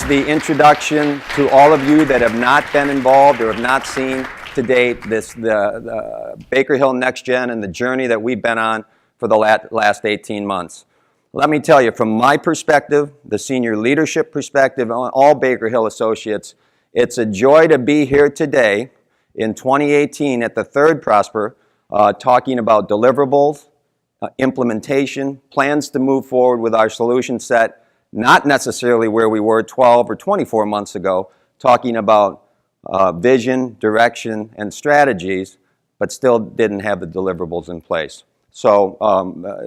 the introduction to all of you that have not been involved or have not seen to date the Baker Hill Next Gen and the journey that we've been on for the last 18 months. Let me tell you, from my perspective, the senior leadership perspective, all Baker Hill associates, it's a joy to be here today in 2018 at the third Prosper, talking about deliverables, implementation, plans to move forward with our solution set, not necessarily where we were 12 or 24 months ago, talking about vision, direction, and strategies, but still didn't have the deliverables in place. So,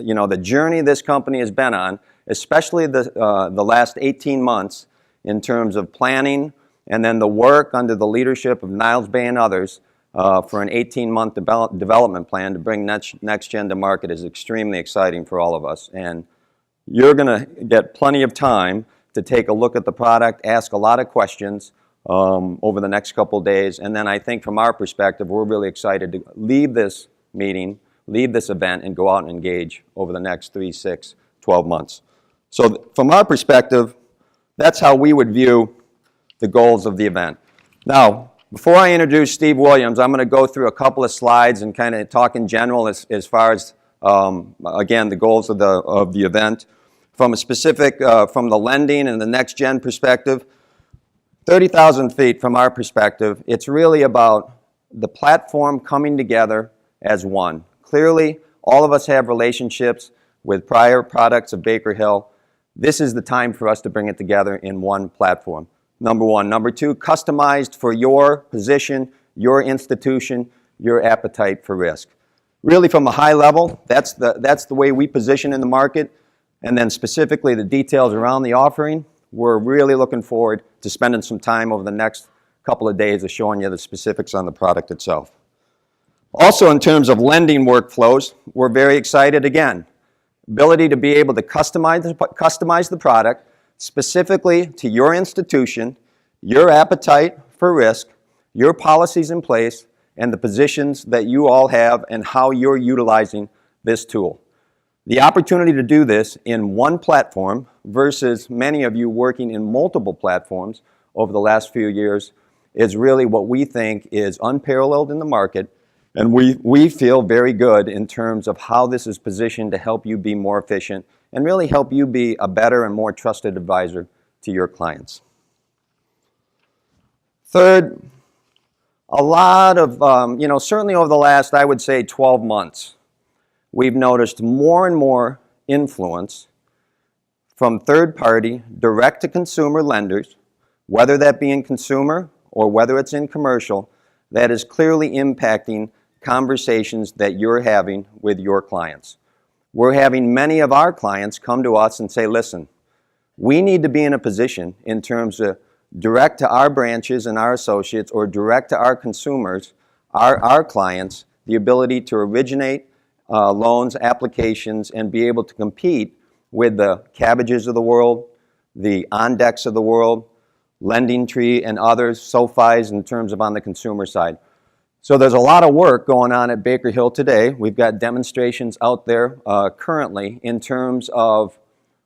you know, the journey this company has been on, especially the last 18 months in terms of planning and then the work under the leadership of Niles Bay and others for an 18-month development plan to bring Next Gen to market is extremely exciting for all of us. And you're going to get plenty of time to take a look at the product, ask a lot of questions over the next couple of days. And then I think from our perspective, we're really excited to leave this meeting, leave this event, and go out and engage over the next 3, 6, 12 months. So from our perspective, that's how we would view the goals of the event. Now, before I introduce Steve Williams, I'm going to go through a couple of slides and kind of talk in general as far as, again, the goals of the event. From a specific, from the lending and the Next Gen perspective, 30,000 feet from our perspective, it's really about the platform coming together as one. Clearly, all of us have relationships with prior products of Baker Hill. This is the time for us to bring it together in one platform. Number one. Number two, customized for your position, your institution, your appetite for risk. Really from a high level, that's the way we position in the market. And then specifically the details around the offering, we're really looking forward to spending some time over the next couple of days of showing you the specifics on the product itself. Also in terms of lending workflows, we're very excited again. Ability to be able to customize the product specifically to your institution, your appetite for risk, your policies in place, and the positions that you all have and how you're utilizing this tool. The opportunity to do this in one platform versus many of you working in multiple platforms over the last few years is really what we think is unparalleled in the market, and we feel very good in terms of how this is positioned to help you be more efficient and really help you be a better and more trusted advisor to your clients. Third, a lot of, certainly over the last, I would say, 12 months, we've noticed more and more influence from third-party, direct-to-consumer lenders, whether that be in consumer or whether it's in commercial, that is clearly impacting conversations that you're having with your clients. We're having many of our clients come to us and say, listen, we need to be in a position in terms of direct to our branches and our associates or direct to our consumers, our clients, the ability to originate loans, applications, and be able to compete with the Cabbages of the world, the OnDecks of the world, Lending Tree, and others, SoFis in terms of on the consumer side. So there's a lot of work going on at Baker Hill today. We've got demonstrations out there currently in terms of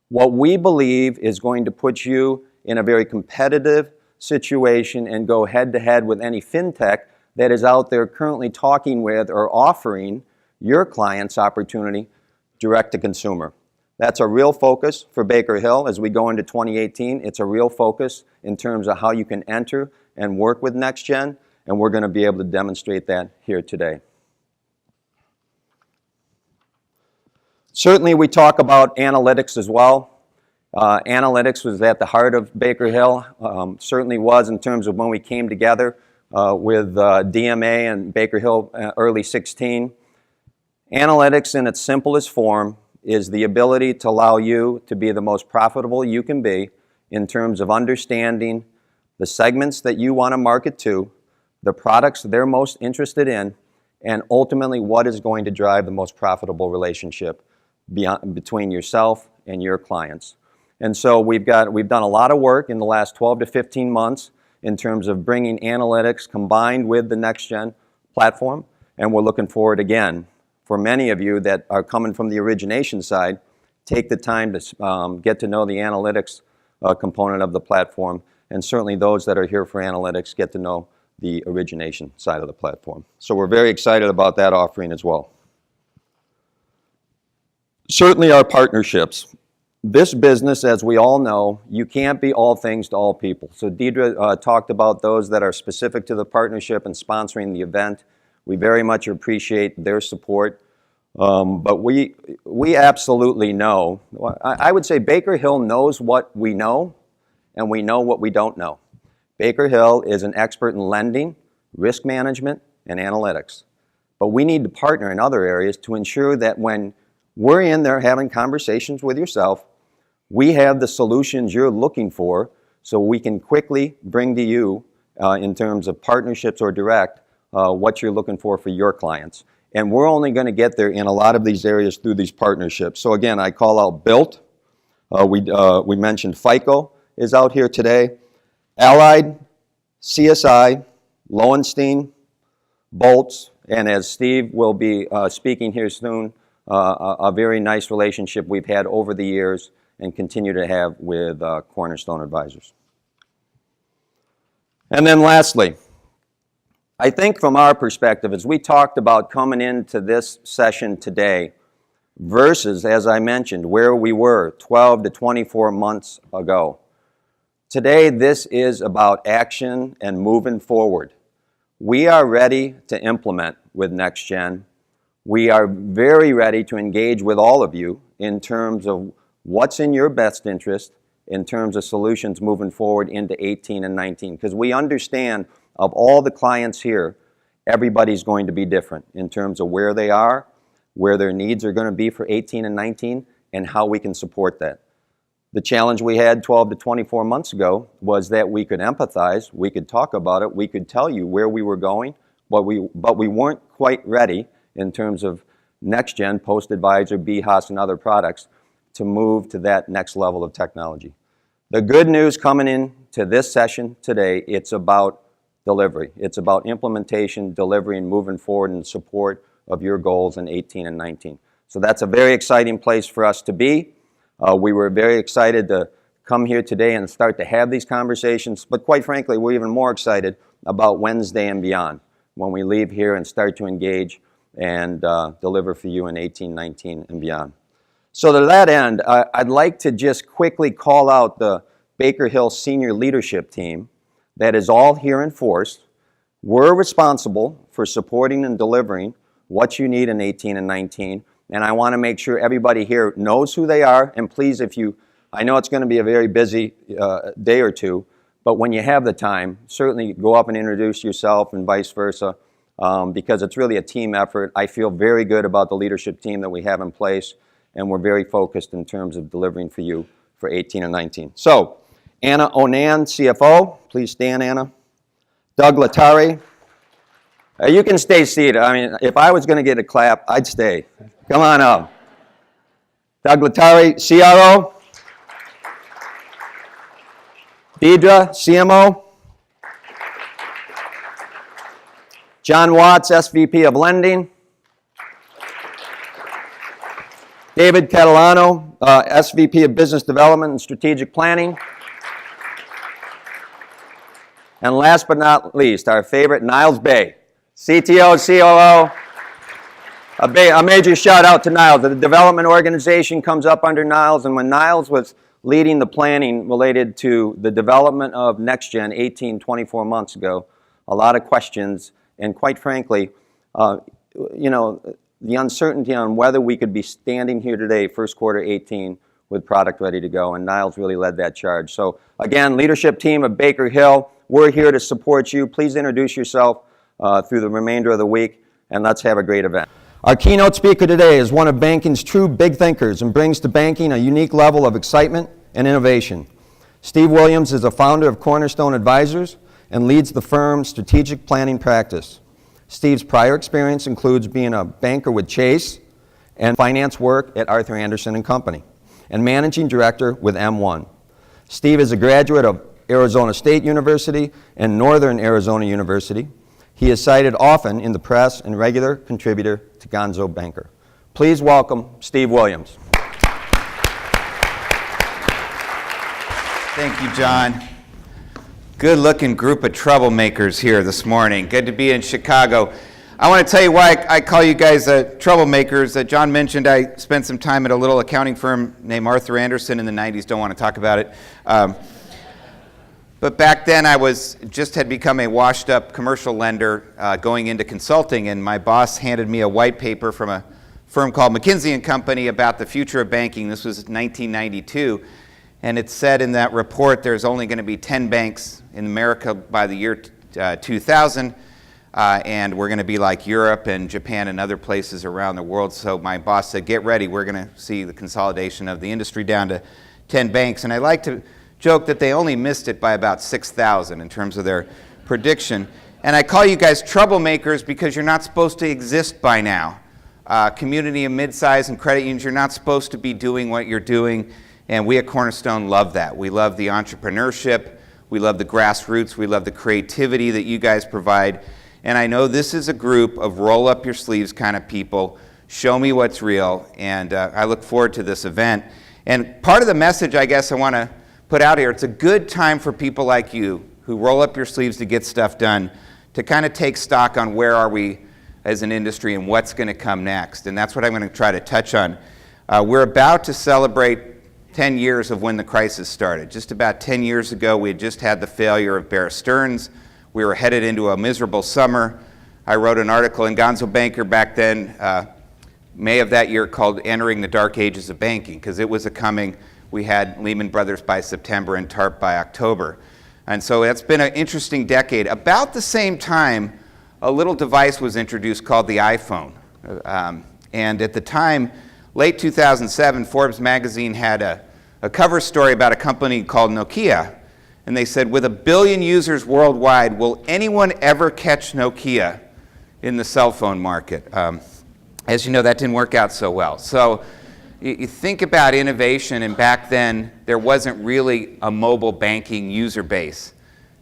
what we believe is going to put you in a very competitive situation and go head-to-head with any fintech that is out there currently talking with or offering your clients opportunity direct to consumer. That's a real focus for Baker Hill as we go into 2018. It's a real focus in terms of how you can enter and work with Next Gen, and we're going to be able to demonstrate that here today. Certainly we talk about analytics as well. Analytics was at the heart of Baker Hill, certainly was in terms of when we came together with DMA and Baker Hill early 16. Analytics in its simplest form is the ability to allow you to be the most profitable you can be in terms of understanding the segments that you want to market to, the products they're most interested in, and ultimately what is going to drive the most profitable relationship between yourself and your clients. And so we've done a lot of work in the last 12 to 15 months in terms of bringing analytics combined with the Next Gen platform, and we're looking forward again for many of you that are coming from the origination side, take the time to get to know the analytics component of the platform, and certainly those that are here for analytics get to know the origination side of the platform. So we're very excited about that offering as well. Certainly our partnerships. This business, as we all know, you can't be all things to all people. So Deidre talked about those that are specific to the partnership and sponsoring the event. We very much appreciate their support. But we absolutely know, I would say Baker Hill knows what we know, and we know what we don't know. Baker Hill is an expert in lending, risk management, and analytics. But we need to partner in other areas to ensure that when we're in there having conversations with yourself, we have the solutions you're looking for so we can quickly bring to you, in terms of partnerships or direct, what you're looking for your clients. And we're only going to get there in a lot of these areas through these partnerships. So again, I call out Built. We mentioned FICO is out here today. Allied, CSI, Lowenstein, Bolts, and as Steve will be speaking here soon, a very nice relationship we've had over the years and continue to have with Cornerstone Advisors. And then lastly, I think from our perspective, as we talked about coming into this session today versus, as I mentioned, where we were 12 to 24 months ago, today this is about action and moving forward. We are ready to implement with NextGen. We are very ready to engage with all of you in terms of what's in your best interest in terms of solutions moving forward into 18 and 19. Because we understand of all the clients here, everybody's going to be different in terms of where they are, where their needs are going to be for 18 and 19, and how we can support that. The challenge we had 12 to 24 months ago was that we could empathize, we could talk about it, we could tell you where we were going, but we weren't quite ready in terms of NextGen, Post-Advisor, BHAS, and other products to move to that next level of technology. The good news coming into this session today, it's about delivery. It's about implementation, delivery, and moving forward in support of your goals in 18 and 19. So that's a very exciting place for us to be. We were very excited to come here today and start to have these conversations, but quite frankly, we're even more excited about Wednesday and beyond, when we leave here and start to engage and deliver for you in 18, 19, and beyond. So to that end, I'd like to just quickly call out the Baker Hill senior leadership team that is all here in force. We're responsible for supporting and delivering what you need in 18 and 19, and I want to make sure everybody here knows who they are, and please, I know it's going to be a very busy day or two, but when you have the time, certainly go up and introduce yourself and vice versa, because it's really a team effort. I feel very good about the leadership team that we have in place, and we're very focused in terms of delivering for you for 18 and 19. So, Anna Onan, CFO. Please stand, Anna. Doug Latari. You can stay seated. I mean, if I was going to get a clap, I'd stay. Come on up. Doug Latari, CRO. Deidre, CMO. John Watts, SVP of Lending. David Catalano, SVP of Business Development and Strategic Planning. And last but not least, our favorite, Niles Bay, CTO, COO. A major shout out to Niles. The development organization comes up under Niles, and when Niles was leading the planning related to the development of NextGen 24 months ago, a lot of questions, and quite frankly, the uncertainty on whether we could be standing here today, first quarter 18, with product ready to go, and Niles really led that charge. So again, leadership team of Baker Hill, we're here to support you. Please introduce yourself through the remainder of the week, and let's have a great event. Our keynote speaker today is one of banking's true big thinkers and brings to banking a unique level of excitement and innovation. Steve Williams is a founder of Cornerstone Advisors and leads the firm's strategic planning practice. Steve's prior experience includes being a banker with Chase and finance work at Arthur Andersen & Company and managing director with M1. Steve is a graduate of Arizona State University and Northern Arizona University. He is cited often in the press and regular contributor to Gonzo Banker. Please welcome Steve Williams. Thank you, John. Good-looking group of troublemakers here this morning. Good to be in Chicago. I want to tell you why I call you guys troublemakers. John mentioned I spent some time at a little accounting firm named Arthur Andersen in the 90s. Don't want to talk about it. But back then I had become a washed-up commercial lender going into consulting, and my boss handed me a white paper from a firm called McKinsey & Company about the future of banking. This was 1992, and it said in that report there's only going to be 10 banks in America by the year 2000, and we're going to be like Europe and Japan and other places around the world. So my boss said, get ready, we're going to see the consolidation of the industry down to 10 banks. And I like to joke that they only missed it by about 6,000 in terms of their prediction. And I call you guys troublemakers because you're not supposed to exist by now. Community and mid-size and credit unions, you're not supposed to be doing what you're doing. And we at Cornerstone love that. We love the entrepreneurship. We love the grassroots. We love the creativity that you guys provide. And I know this is a group of roll-up-your-sleeves kind of people. Show me what's real. And I look forward to this event. And part of the message, I guess, I want to put out here, it's a good time for people like you who roll up your sleeves to get stuff done, to kind of take stock on where are we as an industry and what's going to come next. And that's what I'm going to try to touch on. We're about to celebrate 10 years of when the crisis started. Just about 10 years ago, we had just had the failure of Bear Stearns. We were headed into a miserable summer. I wrote an article in Gonzo Banker back then, May of that year, called Entering the Dark Ages of Banking, because it was coming. We had Lehman Brothers by September and TARP by October. And so it's been an interesting decade. About the same time, a little device was introduced called the iPhone. And at the time, late 2007, Forbes magazine had a cover story about a company called Nokia. And they said, with 1 billion users worldwide, will anyone ever catch Nokia in the cell phone market? As you know, that didn't work out so well. So you think about innovation, and back then, there wasn't really a mobile banking user base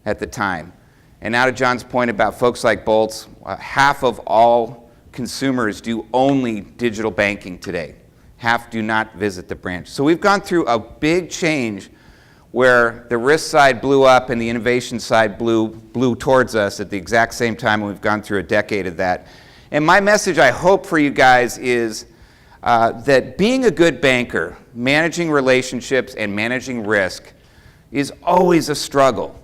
at the time. And now to John's point about folks like Boltz, half of all consumers do only digital banking today. Half do not visit the branch. So we've gone through a big change where the risk side blew up and the innovation side blew towards us at the exact same time, and we've gone through a decade of that. And my message, I hope, for you guys is that being a good banker, managing relationships and managing risk is always a struggle.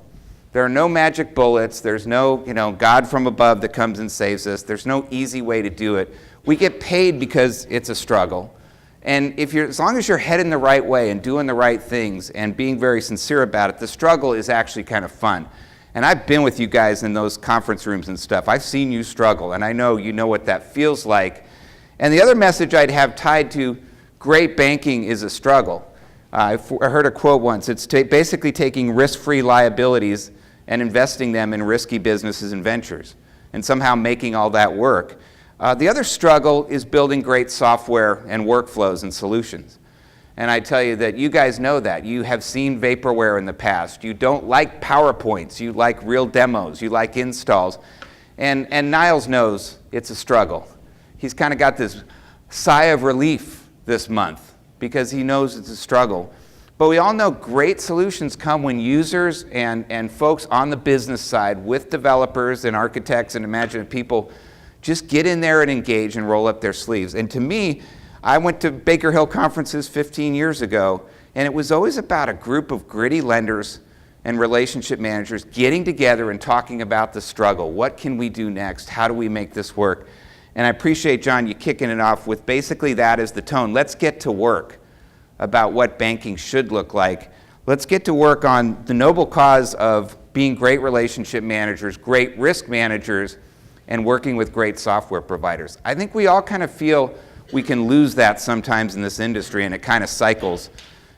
There are no magic bullets. There's no, God from above that comes and saves us. There's no easy way to do it. We get paid because it's a struggle. And as long as you're heading the right way and doing the right things and being very sincere about it, the struggle is actually kind of fun. And I've been with you guys in those conference rooms and stuff. I've seen you struggle, and I know you know what that feels like. And the other message I'd have tied to great banking is a struggle. I heard a quote once. It's basically taking risk-free liabilities and investing them in risky businesses and ventures, and somehow making all that work. The other struggle is building great software and workflows and solutions. And I tell you that you guys know that. You have seen vaporware in the past. You don't like PowerPoints. You like real demos. You like installs. And Niles knows it's a struggle. He's kind of got this sigh of relief this month because he knows it's a struggle. But we all know great solutions come when users and folks on the business side with developers and architects and imaginative people just get in there and engage and roll up their sleeves. And to me, I went to Baker Hill conferences 15 years ago, and it was always about a group of gritty lenders and relationship managers getting together and talking about the struggle. What can we do next? How do we make this work? And I appreciate, John, you kicking it off with basically that as the tone. Let's get to work about what banking should look like. Let's get to work on the noble cause of being great relationship managers, great risk managers, and working with great software providers. I think we all kind of feel we can lose that sometimes in this industry, and it kind of cycles.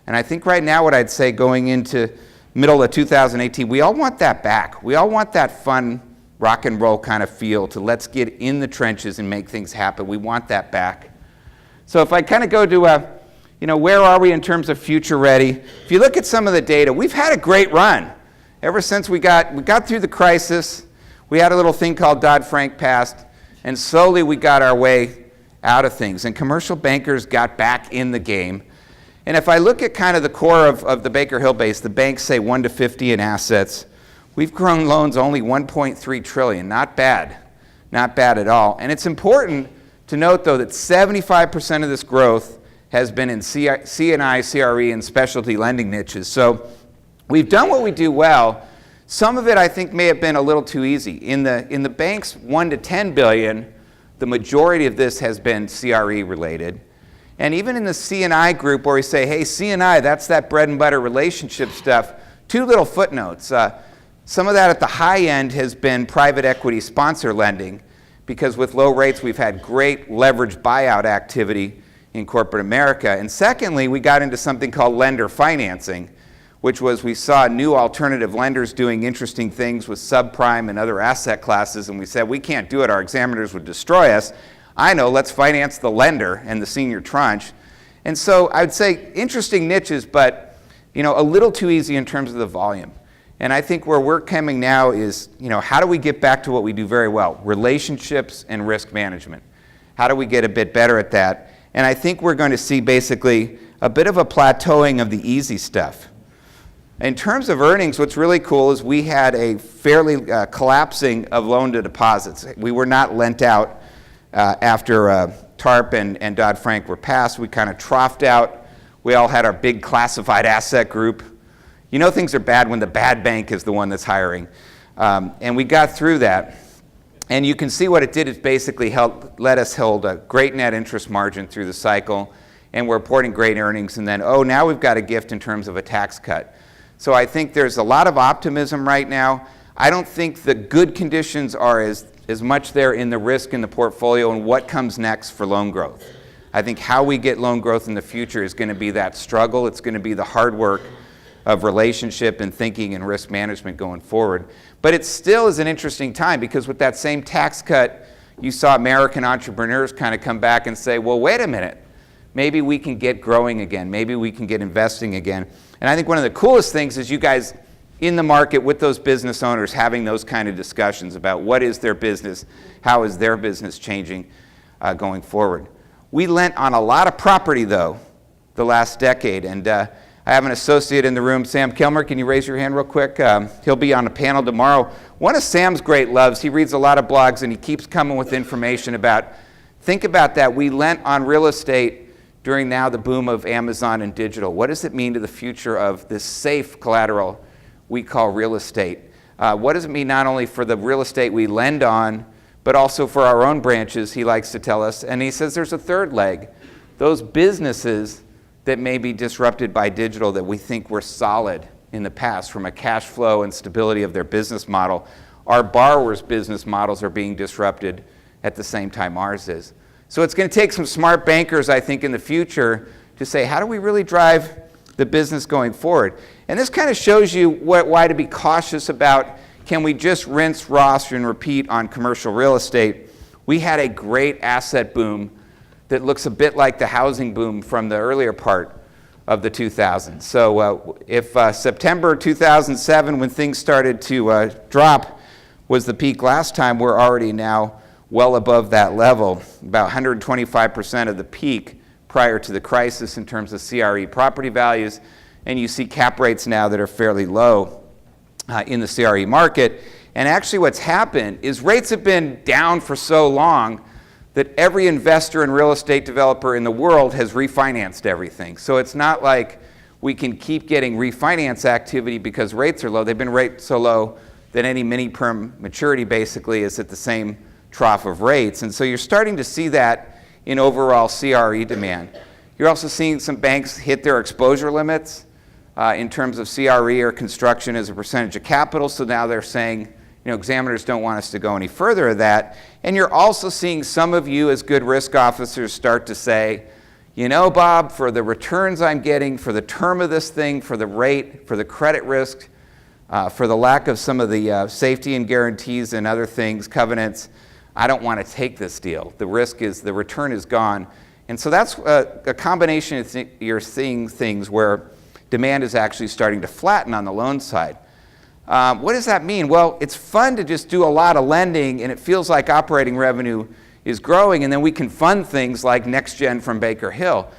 And I think right now what I'd say going into middle of 2018, we all want that back. We all want that fun rock and roll kind of feel to let's get in the trenches and make things happen. We want that back. So if I kind of go to where are we in terms of future ready? If you look at some of the data, we've had a great run. Ever since we got through the crisis, we had a little thing called Dodd-Frank passed, and slowly we got our way out of things. And commercial bankers got back in the game. And if I look at kind of the core of the Baker Hill base, the banks say 1 to 50 in assets. We've grown loans only 1.3 trillion. Not bad. Not bad at all. And it's important to note, though, that 75% of this growth has been in C&I, CRE, and specialty lending niches. So we've done what we do well. Some of it, I think, may have been a little too easy. In the banks 1 to 10 billion, the majority of this has been CRE related. And even in the C&I group where we say, hey, C&I, that's that bread and butter relationship stuff, 2 little footnotes. Some of that at the high end has been private equity sponsor lending, because with low rates we've had great leverage buyout activity in corporate America. And secondly, we got into something called lender financing, which was we saw new alternative lenders doing interesting things with subprime and other asset classes, and we said, we can't do it, our examiners would destroy us. I know, let's finance the lender and the senior tranche. And so I would say interesting niches, but a little too easy in terms of the volume. And I think where we're coming now is, how do we get back to what we do very well? Relationships and risk management. How do we get a bit better at that? And I think we're going to see basically a bit of a plateauing of the easy stuff. In terms of earnings, what's really cool is we had a fairly collapsing of loan to deposits. We were not lent out after TARP and Dodd-Frank were passed. We kind of troughed out. We all had our big classified asset group. Things are bad when the bad bank is the one that's hiring. And we got through that. And you can see what it did is basically let us hold a great net interest margin through the cycle. And we're reporting great earnings. And then, now we've got a gift in terms of a tax cut. So I think there's a lot of optimism right now. I don't think the good conditions are as much there in the risk in the portfolio and what comes next for loan growth. I think how we get loan growth in the future is going to be that struggle. It's going to be the hard work of relationship and thinking and risk management going forward. But it still is an interesting time, because with that same tax cut, you saw American entrepreneurs kind of come back and say, well, wait a minute, maybe we can get growing again. Maybe we can get investing again. And I think one of the coolest things is you guys in the market with those business owners having those kind of discussions about what is their business, how is their business changing going forward. We lent on a lot of property, though, the last decade. And I have an associate in the room, Sam Kilmer. Can you raise your hand real quick? He'll be on a panel tomorrow. One of Sam's great loves, he reads a lot of blogs and he keeps coming with information about, think about that, we lent on real estate during now the boom of Amazon and digital. What does it mean to the future of this safe collateral we call real estate? What does it mean not only for the real estate we lend on, but also for our own branches, he likes to tell us. And he says there's a third leg. Those businesses that may be disrupted by digital that we think were solid in the past from a cash flow and stability of their business model, our borrowers' business models are being disrupted at the same time ours is. So it's going to take some smart bankers, I think, in the future to say, how do we really drive the business going forward? And this kind of shows you why to be cautious about, can we just rinse, wash, and repeat on commercial real estate? We had a great asset boom that looks a bit like the housing boom from the earlier part of the 2000s. So if September 2007, when things started to drop, was the peak last time, we're already now well above that level, about 125% of the peak prior to the crisis in terms of CRE property values. And you see cap rates now that are fairly low in the CRE market. And actually what's happened is rates have been down for so long that every investor and real estate developer in the world has refinanced everything. So it's not like we can keep getting refinance activity because rates are low. They've been rates so low that any mini-perm maturity basically is at the same trough of rates. And so you're starting to see that in overall CRE demand. You're also seeing some banks hit their exposure limits in terms of CRE or construction as a percentage of capital. So now they're saying, examiners don't want us to go any further of that. And you're also seeing some of you as good risk officers start to say, Bob, for the returns I'm getting, for the term of this thing, for the rate, for the credit risk, for the lack of some of the safety and guarantees and other things, covenants, I don't want to take this deal. The risk is, the return is gone. And so that's a combination of you're seeing things where demand is actually starting to flatten on the loan side. What does that mean? Well, it's fun to just do a lot of lending and it feels like operating revenue is growing, and then we can fund things like Next Gen from Baker Hill.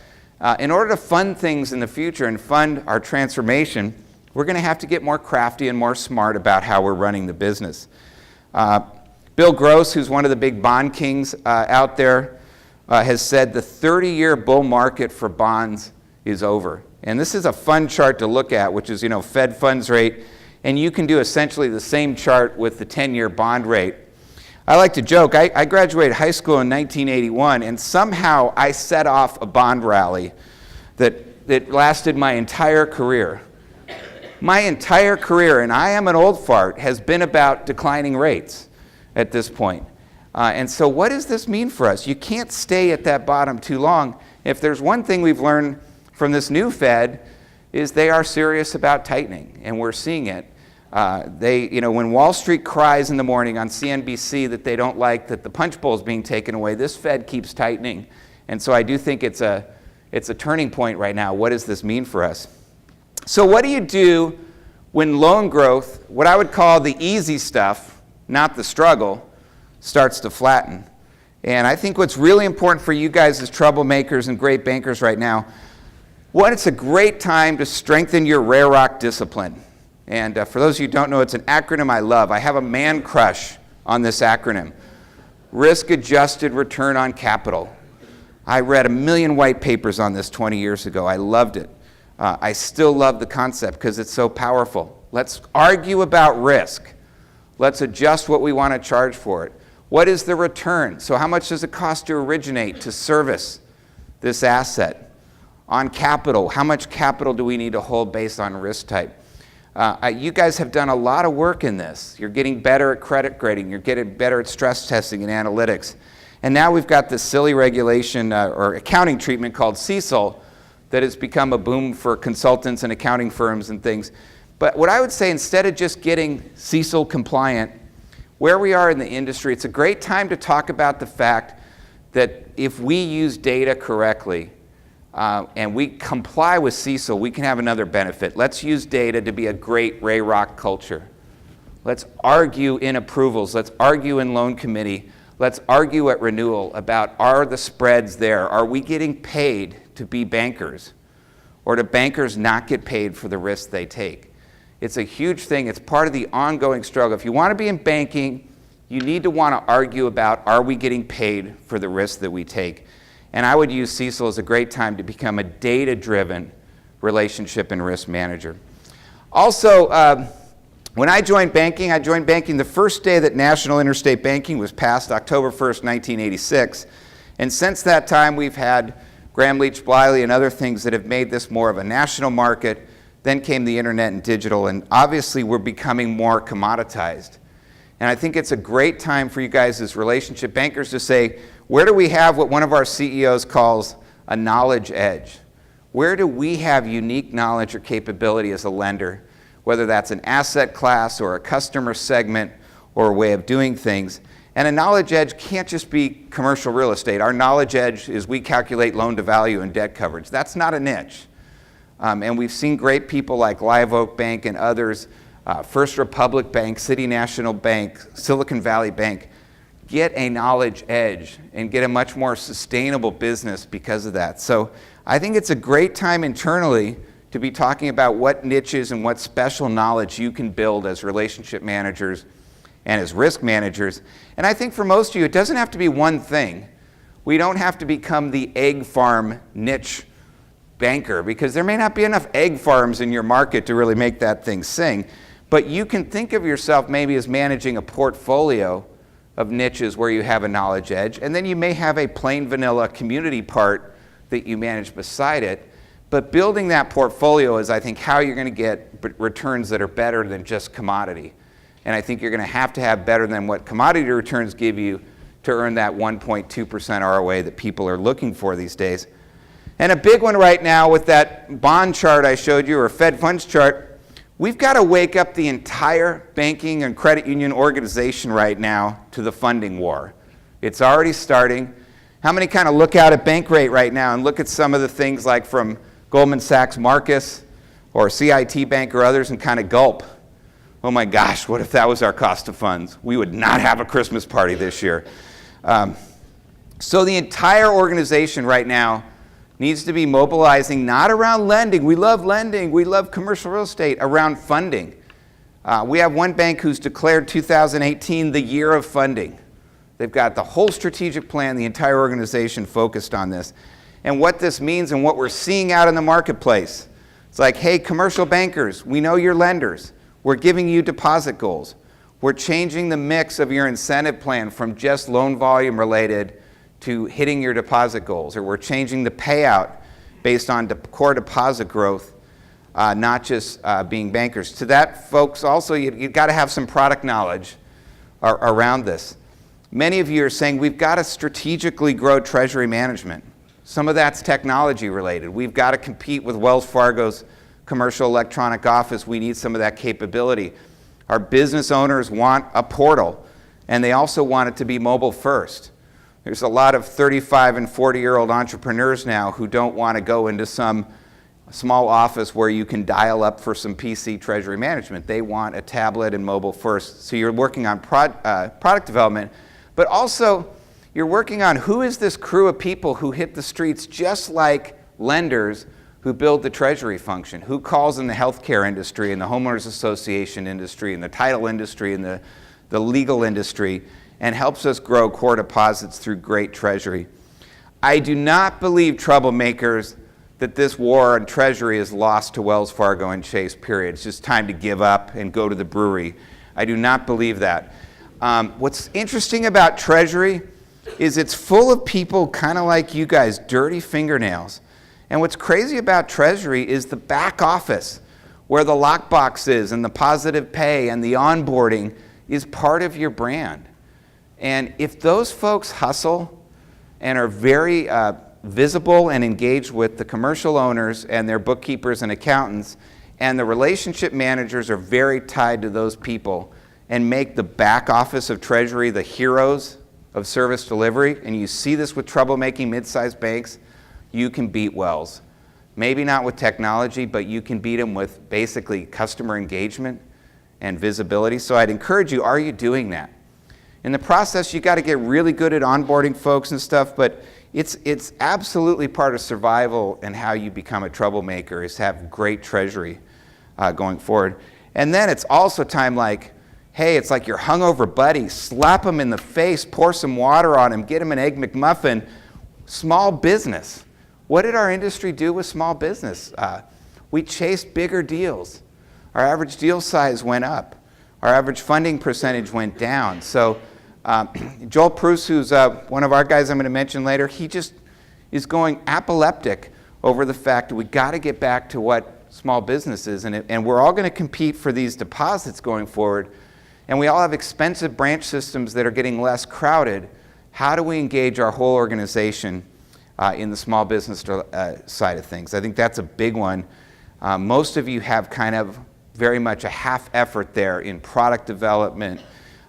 In order to fund things in the future and fund our transformation, we're going to have to get more crafty and more smart about how we're running the business. Bill Gross, who's one of the big bond kings out there, has said the 30-year bull market for bonds is over. And this is a fun chart to look at, which is, Fed funds rate. And you can do essentially the same chart with the 10-year bond rate. I like to joke, I graduated high school in 1981, and somehow I set off a bond rally that lasted my entire career. My entire career, and I am an old fart, has been about declining rates at this point. And so what does this mean for us? You can't stay at that bottom too long. If there's one thing we've learned from this new Fed, is they are serious about tightening, and we're seeing it. When Wall Street cries in the morning on CNBC that they don't like that the punch bowl is being taken away, this Fed keeps tightening. And so I do think it's a turning point right now. What does this mean for us? So what do you do when loan growth, what I would call the easy stuff, not the struggle, starts to flatten? And I think what's really important for you guys as troublemakers and great bankers right now, one, it's a great time to strengthen your rare rock discipline. And for those of you who don't know, it's an acronym I love. I have a man crush on this acronym. Risk-adjusted return on capital. I read 1 million white papers on this 20 years ago. I loved it. I still love the concept because it's so powerful. Let's argue about risk. Let's adjust what we want to charge for it. What is the return? So how much does it cost to originate, to service this asset? On capital, how much capital do we need to hold based on risk type? You guys have done a lot of work in this. You're getting better at credit grading. You're getting better at stress testing and analytics. And now we've got this silly regulation or accounting treatment called CECL that has become a boom for consultants and accounting firms and things. But what I would say, instead of just getting CECL compliant, where we are in the industry, it's a great time to talk about the fact that if we use data correctly, and we comply with CECL, we can have another benefit. Let's use data to be a great Ray Rock culture. Let's argue in approvals. Let's argue in loan committee. Let's argue at renewal about, are the spreads there? Are we getting paid to be bankers? Or do bankers not get paid for the risks they take? It's a huge thing. It's part of the ongoing struggle. If you want to be in banking, you need to want to argue about, are we getting paid for the risks that we take? And I would use CECL as a great time to become a data-driven relationship and risk manager. Also, when I joined banking the first day that national interstate banking was passed, October 1st, 1986. And since that time, we've had Graham Leach Bliley and other things that have made this more of a national market. Then came the internet and digital, and obviously we're becoming more commoditized. And I think it's a great time for you guys as relationship bankers to say, where do we have what one of our CEOs calls a knowledge edge? Where do we have unique knowledge or capability as a lender, whether that's an asset class or a customer segment or a way of doing things? And a knowledge edge can't just be commercial real estate. Our knowledge edge is we calculate loan to value and debt coverage. That's not a niche. And we've seen great people like Live Oak Bank and others, First Republic Bank, City National Bank, Silicon Valley Bank, get a knowledge edge and get a much more sustainable business because of that. So I think it's a great time internally to be talking about what niches and what special knowledge you can build as relationship managers and as risk managers. And I think for most of you, it doesn't have to be one thing. We don't have to become the egg farm niche banker because there may not be enough egg farms in your market to really make that thing sing. But you can think of yourself maybe as managing a portfolio of niches where you have a knowledge edge, and then you may have a plain vanilla community part that you manage beside it. But building that portfolio is, I think, how you're going to get returns that are better than just commodity. And I think you're going to have better than what commodity returns give you to earn that 1.2% ROA that people are looking for these days. And a big one right now with that bond chart I showed you, or Fed funds chart, we've got to wake up the entire banking and credit union organization right now to the funding war. It's already starting. How many kind of look out at bank rate right now and look at some of the things like from Goldman Sachs Marcus or CIT Bank or others and kind of gulp? Oh my gosh, what if that was our cost of funds? We would not have a Christmas party this year. So the entire organization right now needs to be mobilizing not around lending. We love lending. We love commercial real estate. Around funding. We have one bank who's declared 2018 the year of funding. They've got the whole strategic plan, the entire organization focused on this. And what this means and what we're seeing out in the marketplace, it's like, hey, commercial bankers, we know you're lenders. We're giving you deposit goals. We're changing the mix of your incentive plan from just loan volume related to hitting your deposit goals. Or we're changing the payout based on core deposit growth, not just being bankers. To that, folks, also, you've got to have some product knowledge around this. Many of you are saying we've got to strategically grow treasury management. Some of that's technology related. We've got to compete with Wells Fargo's commercial electronic office. We need some of that capability. Our business owners want a portal, and they also want it to be mobile first. There's a lot of 35 and 40-year-old entrepreneurs now who don't want to go into some small office where you can dial up for some PC treasury management. They want a tablet and mobile first. So you're working on product development, but also you're working on who is this crew of people who hit the streets just like lenders who build the treasury function, who calls in the healthcare industry and the homeowners association industry and the title industry and the legal industry and helps us grow core deposits through great treasury. I do not believe, troublemakers, that this war on treasury is lost to Wells Fargo and Chase, period. It's just time to give up and go to the brewery. I do not believe that. What's interesting about treasury is it's full of people kind of like you guys, dirty fingernails. And what's crazy about treasury is the back office, where the lockbox is and the positive pay and the onboarding is part of your brand. And if those folks hustle and are very visible and engaged with the commercial owners and their bookkeepers and accountants, and the relationship managers are very tied to those people and make the back office of treasury the heroes of service delivery, and you see this with troublemaking mid-sized banks, you can beat Wells. Maybe not with technology, but you can beat them with basically customer engagement and visibility. So I'd encourage you, are you doing that? In the process, you got to get really good at onboarding folks and stuff, but it's absolutely part of survival and how you become a troublemaker is have great treasury going forward. And then it's also time like, hey, it's like your hungover buddy, slap him in the face, pour some water on him, get him an Egg McMuffin. Small business. What did our industry do with small business? We chased bigger deals. Our average deal size went up. Our average funding percentage went down. So Joel Pruce, who's one of our guys I'm going to mention later, he just is going apoplectic over the fact that we got to get back to what small business is, and we're all going to compete for these deposits going forward, and we all have expensive branch systems that are getting less crowded. How do we engage our whole organization in the small business side of things? I think that's a big one. Most of you have kind of very much a half effort there in product development,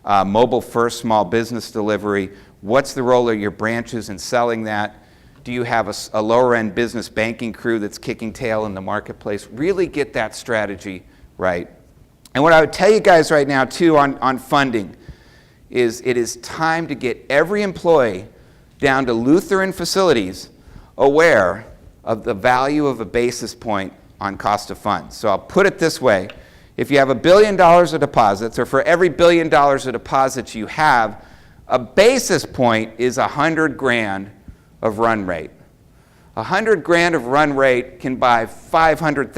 mobile first small business delivery. What's the role of your branches in selling that? Do you have a lower end business banking crew that's kicking tail in the marketplace? Really get that strategy right. And what I would tell you guys right now too on funding is it is time to get every employee down to Lutheran facilities aware of the value of a basis point on cost of funds. So I'll put it this way. If you have $1 billion of deposits, or for every $1 billion of deposits you have, a basis point is 100 grand of run rate. 100 grand of run rate can buy $500,000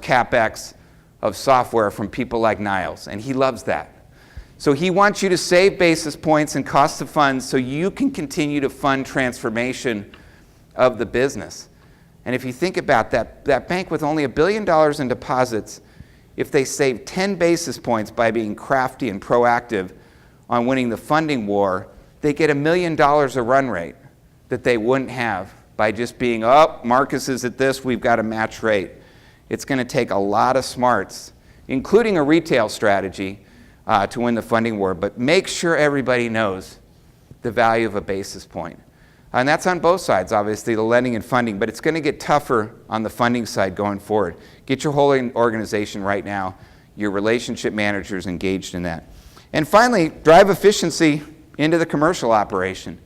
CapEx of software from people like Niles, and he loves that. So he wants you to save basis points and cost of funds so you can continue to fund transformation of the business. And if you think about that bank with only $1 billion in deposits, if they save 10 basis points by being crafty and proactive on winning the funding war, they get $1 million of run rate that they wouldn't have by just being, oh, Marcus is at this, we've got a match rate. It's going to take a lot of smarts, including a retail strategy, to win the funding war. But make sure everybody knows the value of a basis point. And that's on both sides, obviously, the lending and funding, but it's going to get tougher on the funding side going forward. Get your whole organization right now, your relationship managers engaged in that. And finally, drive efficiency into the commercial operation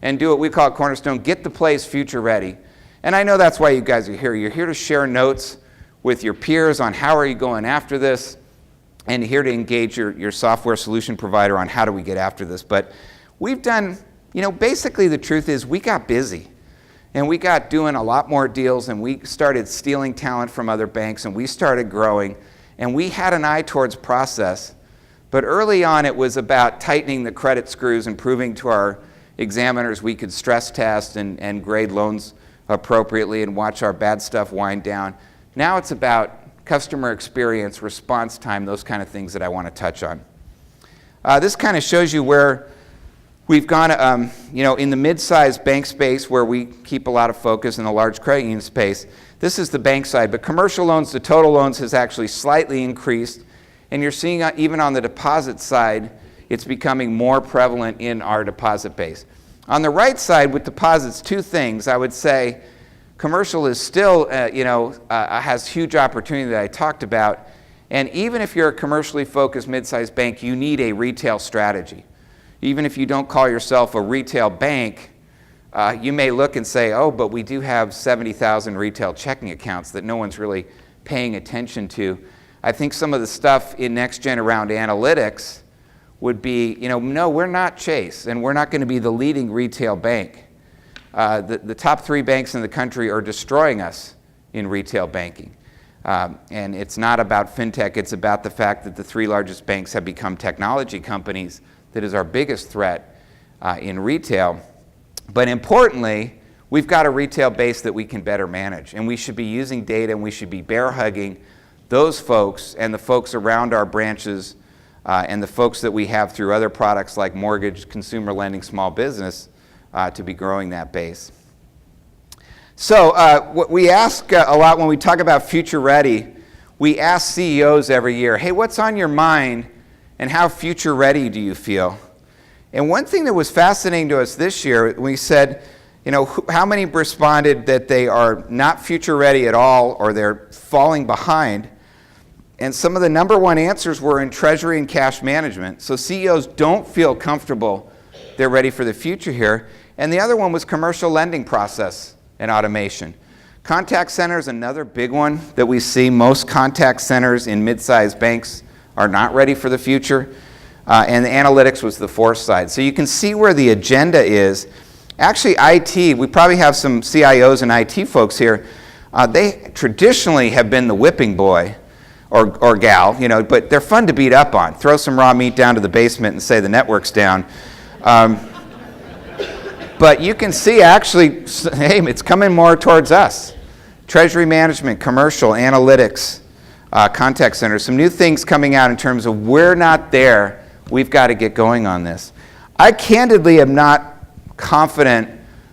and do what we call at Cornerstone, get the place future ready. And I know that's why you guys are here. You're here to share notes with your peers on how are you going after this, and here to engage your software solution provider on how do we get after this. But we've done, basically the truth is we got busy. And we got doing a lot more deals, and we started stealing talent from other banks, and we started growing. And we had an eye towards process. But early on, it was about tightening the credit screws and proving to our examiners we could stress test and grade loans appropriately and watch our bad stuff wind down. Now it's about customer experience, response time, those kind of things that I want to touch on. This kind of shows you where we've gone, in the mid-sized bank space where we keep a lot of focus in the large credit union space. This is the bank side, but commercial loans to total loans has actually slightly increased. And you're seeing even on the deposit side, it's becoming more prevalent in our deposit base. On the right side with deposits, two things. I would say commercial is still, has huge opportunity that I talked about. And even if you're a commercially focused mid-sized bank, you need a retail strategy. Even if you don't call yourself a retail bank, you may look and say, oh, but we do have 70,000 retail checking accounts that no one's really paying attention to. I think some of the stuff in NextGen around analytics would be, no, we're not Chase, and we're not going to be the leading retail bank. The top 3 banks in the country are destroying us in retail banking. And it's not about fintech, it's about the fact that the 3 largest banks have become technology companies. That is our biggest threat in retail. But importantly, we've got a retail base that we can better manage, and we should be using data, and we should be bear hugging those folks and the folks around our branches and the folks that we have through other products like mortgage, consumer lending, small business to be growing that base. So what we ask a lot when we talk about future ready, we ask CEOs every year, hey, what's on your mind and how future ready do you feel? And one thing that was fascinating to us this year, we said, how many responded that they are not future ready at all or they're falling behind? And some of the number one answers were in treasury and cash management. So CEOs don't feel comfortable they're ready for the future here. And the other one was commercial lending process and automation. Contact centers, another big one that we see. Most contact centers in mid-sized banks are not ready for the future. And the analytics was the fourth side. So you can see where the agenda is. Actually, IT, we probably have some CIOs and IT folks here. They traditionally have been the whipping boy or gal, but they're fun to beat up on. Throw some raw meat down to the basement and say the network's down. But you can see actually, hey, it's coming more towards us. Treasury management, commercial, analytics, contact centers, some new things coming out in terms of we're not there, we've got to get going on this. I candidly am not confident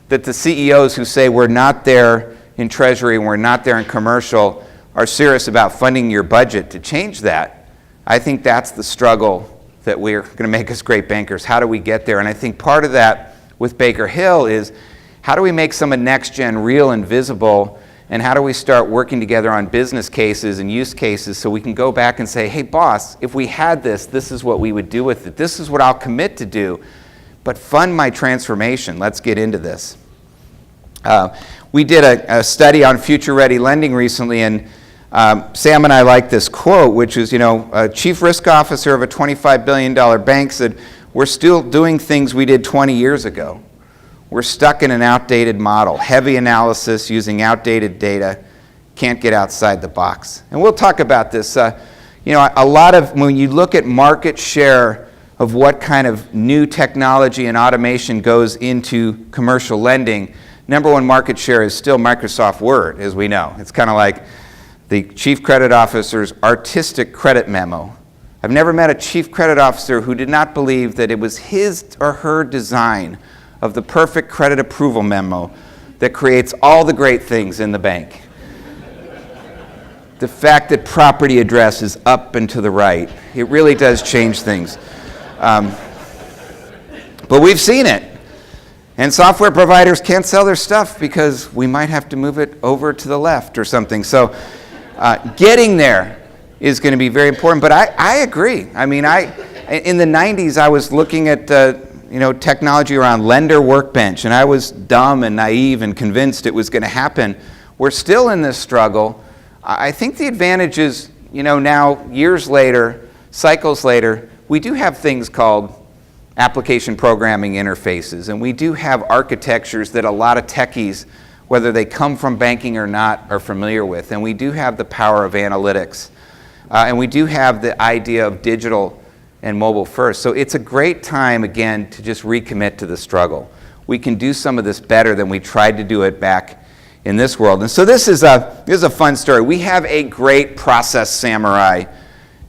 that the CEOs who say we're not there in treasury and we're not there in commercial are serious about funding your budget to change that. I think that's the struggle that we're going to make us great bankers. How do we get there? And I think part of that with Baker Hill is how do we make some of NextGen real and visible, and how do we start working together on business cases and use cases so we can go back and say, hey boss, if we had this, this is what we would do with it. This is what I'll commit to do, but fund my transformation. Let's get into this. We did a study on future-ready lending recently, and Sam and I like this quote, which is, a chief risk officer of a $25 billion bank said, we're still doing things we did 20 years ago. We're stuck in an outdated model, heavy analysis using outdated data, can't get outside the box. And we'll talk about this. A lot of, when you look at market share of what kind of new technology and automation goes into commercial lending, number one market share is still Microsoft Word, as we know. It's kind of like the chief credit officer's artistic credit memo. I've never met a chief credit officer who did not believe that it was his or her design of the perfect credit approval memo that creates all the great things in the bank. The fact that property address is up and to the right, it really does change things. But we've seen it. And software providers can't sell their stuff because we might have to move it over to the left or something. So getting there is going to be very important. But I agree. I mean, in the 90s, I was looking at technology around lender workbench, and I was dumb and naive and convinced it was going to happen. We're still in this struggle. I think the advantage is, now years later, cycles later, we do have things called application programming interfaces, and we do have architectures that a lot of techies, whether they come from banking or not, are familiar with. And we do have the power of analytics. And we do have the idea of digital and mobile first. So it's a great time, again, to just recommit to the struggle. We can do some of this better than we tried to do it back in this world. And so this is a fun story. We have a great process samurai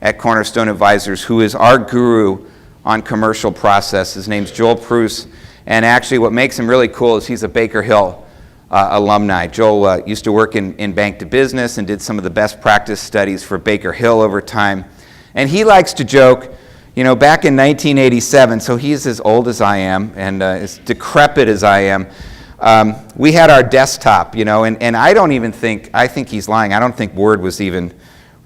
at Cornerstone Advisors who is our guru on commercial process. His name's Joel Pruce. And actually what makes him really cool is he's a Baker Hill alumni. Joel used to work in bank to business and did some of the best practice studies for Baker Hill over time. And he likes to joke, back in 1987, so he's as old as I am and as decrepit as I am, we had our desktop, and I think he's lying. I don't think Word was even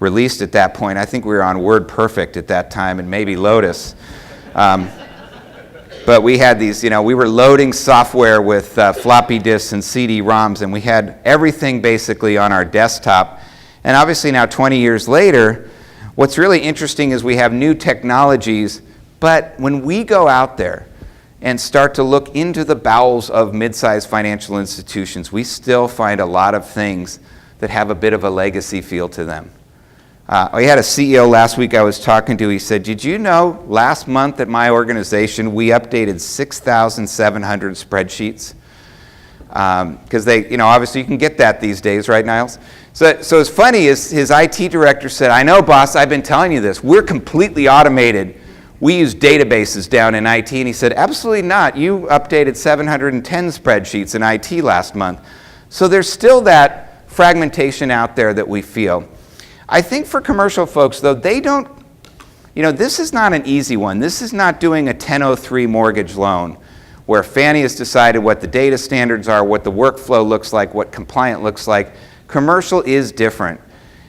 released at that point. I think we were on Word Perfect at that time and maybe Lotus. But we had these, we were loading software with floppy disks and CD-ROMs, and we had everything basically on our desktop. And obviously now 20 years later, what's really interesting is we have new technologies, but when we go out there and start to look into the bowels of mid-sized financial institutions, we still find a lot of things that have a bit of a legacy feel to them. I had a CEO last week I was talking to. He said, did you know last month at my organization we updated 6,700 spreadsheets? Because they, obviously you can get that these days, right, Niles? So it's funny, his IT director said, I know, boss, I've been telling you this. We're completely automated. We use databases down in IT. And he said, absolutely not. You updated 710 spreadsheets in IT last month. So there's still that fragmentation out there that we feel. I think for commercial folks, though, they don't, this is not an easy one. This is not doing a 1003 mortgage loan where Fannie has decided what the data standards are, what the workflow looks like, what compliant looks like. Commercial is different.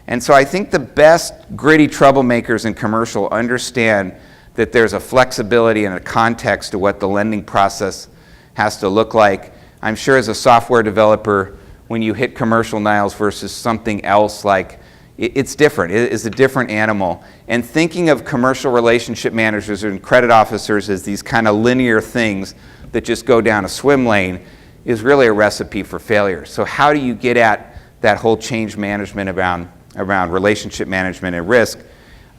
And so I think the best gritty troublemakers in commercial understand that there's a flexibility and a context to what the lending process has to look like. I'm sure as a software developer, when you hit commercial, Niles, versus something else like it's different. It is a different animal. And thinking of commercial relationship managers and credit officers as these kind of linear things that just go down a swim lane is really a recipe for failure. So how do you get at that whole change management around relationship management and risk?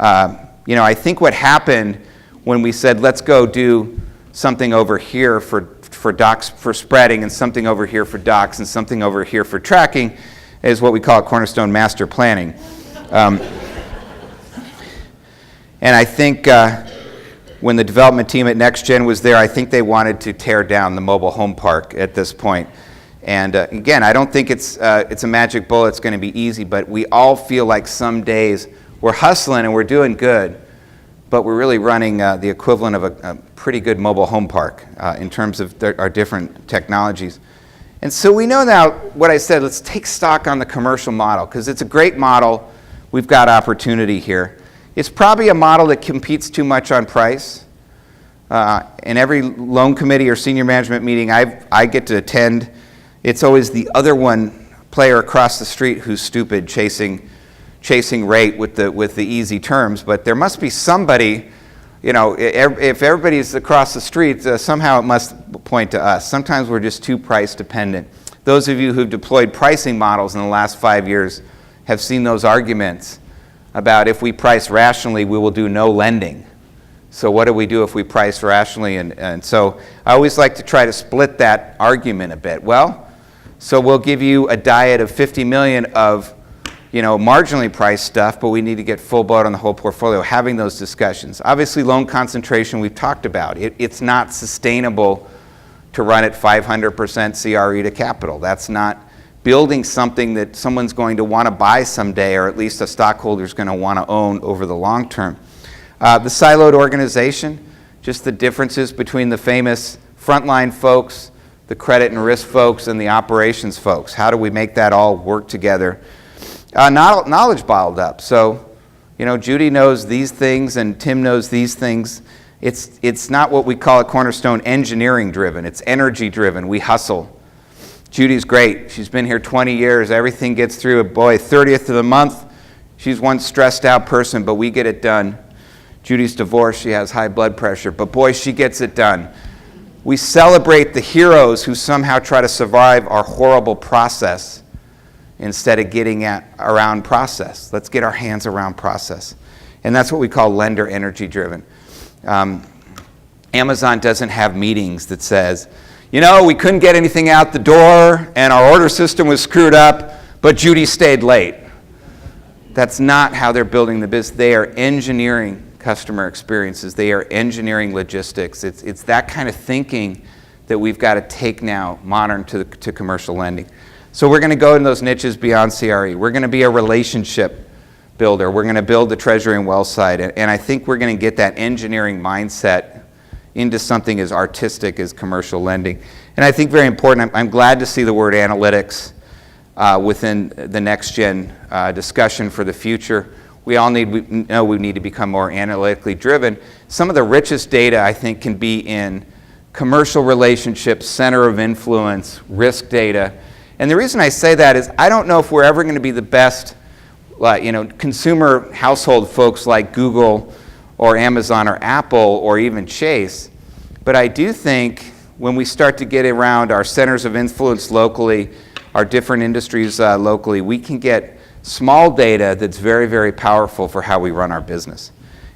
I think what happened when we said, let's go do something over here for docs for spreading and something over here for docs and something over here for tracking, is what we call Cornerstone Master Planning. And I think when the development team at NextGen was there, I think they wanted to tear down the mobile home park at this point. And again, I don't think it's a magic bullet, it's going to be easy, but we all feel like some days we're hustling and we're doing good, but we're really running the equivalent of a pretty good mobile home park in terms of our different technologies. And so we know now what I said, let's take stock on the commercial model, because it's a great model. We've got opportunity here. It's probably a model that competes too much on price. In every loan committee or senior management meeting I get to attend, it's always the other one player across the street who's stupid chasing rate with the easy terms. But there must be somebody, if everybody's across the street, somehow it must point to us. Sometimes we're just too price dependent. Those of you who've deployed pricing models in the last 5 years have seen those arguments about if we price rationally, we will do no lending. So what do we do if we price rationally? And so I always like to try to split that argument a bit. Well, so we'll give you a diet of 50 million of marginally priced stuff, but we need to get full boat on the whole portfolio, having those discussions. Obviously, loan concentration we've talked about. It's not sustainable to run at 500% CRE to capital. That's not building something that someone's going to want to buy someday, or at least a stockholder's going to want to own over the long term. The siloed organization, just the differences between the famous frontline folks, the credit and risk folks, and the operations folks. How do we make that all work together? Knowledge bottled up. So, Judy knows these things and Tim knows these things. It's not what we call at Cornerstone engineering driven. It's energy driven. We hustle. Judy's great. She's been here 20 years. Everything gets through. Boy, 30th of the month, she's one stressed out person, but we get it done. Judy's divorced. She has high blood pressure, but boy, she gets it done. We celebrate the heroes who somehow try to survive our horrible process instead of getting around process. Let's get our hands around process. And that's what we call lender energy driven. Amazon doesn't have meetings that says, you know, we couldn't get anything out the door and our order system was screwed up, but Judy stayed late. That's not how they're building the business. They are engineering customer experiences. They are engineering logistics. It's that kind of thinking that we've got to take now modern to commercial lending. So we're going to go in those niches beyond CRE. We're going to be a relationship builder. We're going to build the treasury and wealth side. And I think we're going to get that engineering mindset into something as artistic as commercial lending. And I think very important, I'm glad to see the word analytics within the next gen discussion for the future. We know we need to become more analytically driven. Some of the richest data, I think, can be in commercial relationships, center of influence, risk data. And the reason I say that is I don't know if we're ever going to be the best consumer household folks like Google or Amazon or Apple or even Chase. But I do think when we start to get around our centers of influence locally, our different industries locally, we can get small data that's very, very powerful for how we run our business.